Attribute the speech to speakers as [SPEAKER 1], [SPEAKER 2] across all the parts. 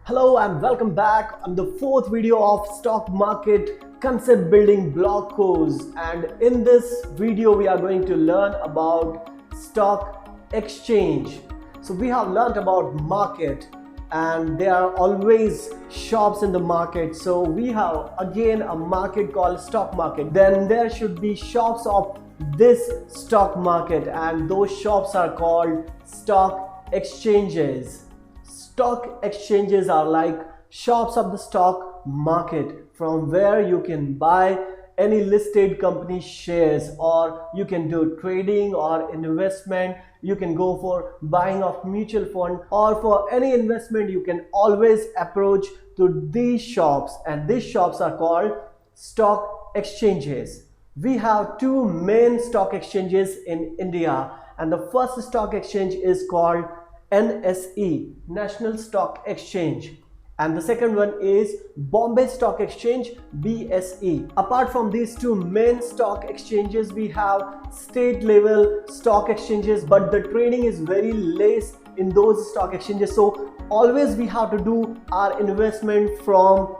[SPEAKER 1] Hello and welcome back on the fourth video of stock market concept building blog course, and in this video we are going to learn about stock exchange. So we have learned about market and there are always shops in the market. So we have again a market called stock market. Then there should be shops of this stock market and those shops are called stock exchanges. Stock exchanges are like shops of the stock market from where you can buy any listed company shares, or you can do trading or investment. You can go for buying of mutual fund, or for any investment you can always approach to these shops, and these shops are called stock exchanges. We have two main stock exchanges in India, and the first stock exchange is called NSE, National Stock Exchange, and the second one is Bombay Stock Exchange, BSE. Apart from these two main stock exchanges, we have state level stock exchanges, but the trading is very less in those stock exchanges. So always we have to do our investment from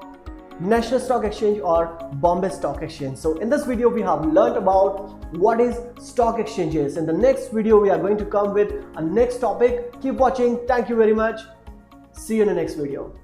[SPEAKER 1] National Stock Exchange or Bombay Stock Exchange. So in this video we have learned about what is stock exchanges. In the next video we are going to come with a next topic. Keep watching. Thank you very much. See you in the next video.